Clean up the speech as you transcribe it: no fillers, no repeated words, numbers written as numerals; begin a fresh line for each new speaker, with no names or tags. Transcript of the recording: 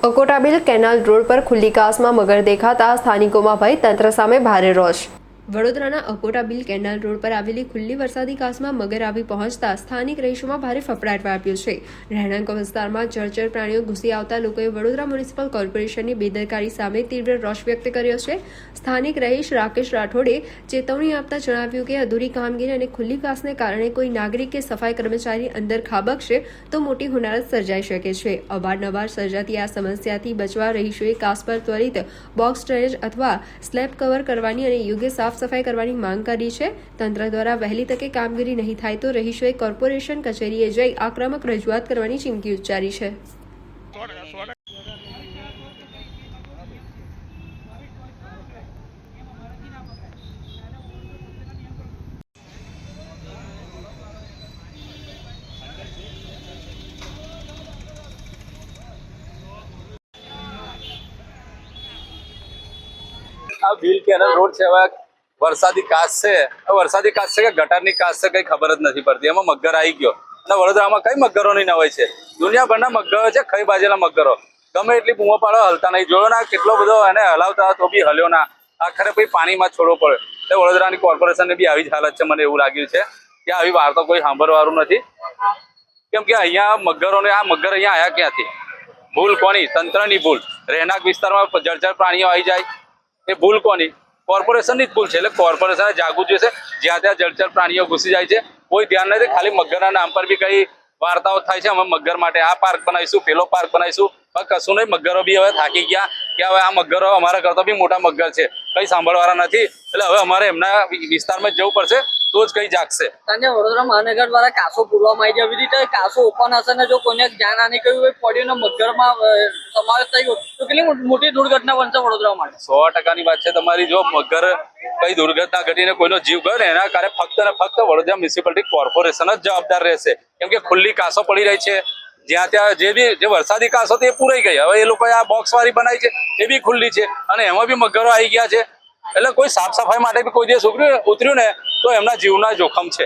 અકોટાબીલ canal road પર ખુલ્લી કાસમાં મગર દેખાતા સ્થાનિકોમાં ભય, તંત્ર સામે ભારે રોષ। વડોદરાના અકોટાબીલ કેનાલ રોડ પર આવેલી ખુલ્લી વરસાદી કાસમાં મગર આવી પહોંચતા સ્થાનિક રહીશોમાં ભારે ફફડાટ વ્યાપ્યો છે। રહેણાંક વિસ્તારમાં જળચર પ્રાણીઓ ઘૂસી આવતા લોકોએ વડોદરા મ્યુનિસિપલ કોર્પોરેશનની બેદરકારી સામે તીવ્ર રોષ વ્યક્ત કર્યો છે। સ્થાનિક રહીશ રાકેશ રાઠોડે ચેતવણી આપતા જણાવ્યું કે અધૂરી કામગીરી અને ખુલ્લી કાસને કારણે કોઈ નાગરિક કે સફાઈ કર્મચારી અંદર ખાબકશે તો મોટી હોનારત સર્જાઈ શકે છે। અવારનવાર સર્જાતી આ સમસ્યાથી બચવા રહીશોએ કાસ પર ત્વરિત બોક્સ ડ્રેનેજ અથવા સ્લેબ કવર કરવાની અને યોગ્ય સાફ સફાઈ કરવાની માંગ કરી છે। તંત્ર દ્વારા વહેલી તકે કામગીરી નહીં થાય તો રહીશોએ કોર્પોરેશન કચેરીએ જઈ આક્રમક રજૂઆત કરવાની ચીમકી ઉચ્ચારી છે।
આ બીલ કેનાલ રોડ છે, હવે વરસાદી કાચ છે, વરસાદી કાચ છે કે ગટારની કાચ છે કઈ ખબર જ નથી પડતી। એમાં મગર આવી ગયો અને વડોદરામાં કઈ મગરો ની નવાઈ છે, દુનિયાભરના મગરો છે, ખાઈ બાજેલા મગરો ગમે એટલી બૂમો પાડો હલતા નહીં। જોયો ના કેટલો બધો એને હલાવતા તો બી હલ્યો ના, આખરે પછી પાણીમાં છોડવો પડે। એટલે વડોદરાની કોર્પોરેશનની બી આવી જ હાલત છે। મને એવું લાગ્યું છે કે આવી વાર્તા કોઈ સાંભળવાનું નથી, કેમ કે અહીંયા મગરોને આ મગર અહીંયા આવ્યા ક્યાંથી? ભૂલ કોની? તંત્રની ભૂલ। રહેણાંક વિસ્તારમાં જળચર પ્રાણીઓ આવી જાય એ ભૂલ કોની? કોર્પોરેશનની જ ભૂલ છે। એટલે કોર્પોરેશને જાગવું જોઈએ। જ્યાં ત્યાં જળચર પ્રાણીઓ ઘૂસી જાય છે, કોઈ ધ્યાન નથી। ખાલી મગરના નામ પર બી કઈ વાર્તાઓ થાય છે, અમે મગર માટે આ પાર્ક બનાવીશું, પેલો પાર્ક બનાવીશું, કશું નહીં। મગરો બી હવે થાકી ગયા કે હવે આ મગરો અમારા કરતા બી મોટા મગર છે, કઈ સાંભળવાના નથી। એટલે હવે અમારે એમના વિસ્તારમાં જવું પડશે તો જ કઈ જાગશે।
વડોદરા મહાનગર દ્વારા કાસો પૂરવામાં આવી છે, એવી રીતે કાસો ઓપન હશે ને જો કોઈને ધ્યાન આની કહ્યું પડ્યું ને મગરમાં સમાવેશ થઈ ગયો તો કેટલી મોટી દુર્ઘટના બનશે વડોદરા માટે।
100%ની વાત છે તમારી। જો મગર કઈ દુર્ઘટના ઘટીને કોઈનો જીવ ગયો ને એના કારણે ફક્ત ને ફક્ત વડોદરા મ્યુનિસિપાલિટી કોર્પોરેશન જ જવાબદાર રહેશે, કેમ કે ખુલ્લી કાસો પડી રહી છે। જ્યાં ત્યાં જે વરસાદી કાસો હતી એ પૂરાઈ ગઈ, હવે એ લોકોએ આ બોક્સ વાળી બનાવી છે એ બી ખુલ્લી છે અને એમાં બી મગરો આવી ગયા છે। એટલે કોઈ સાફ સફાઈ માટે બી કોઈ દિવસ ઉતર્યું ને તો એમના જીવના જોખમ છે।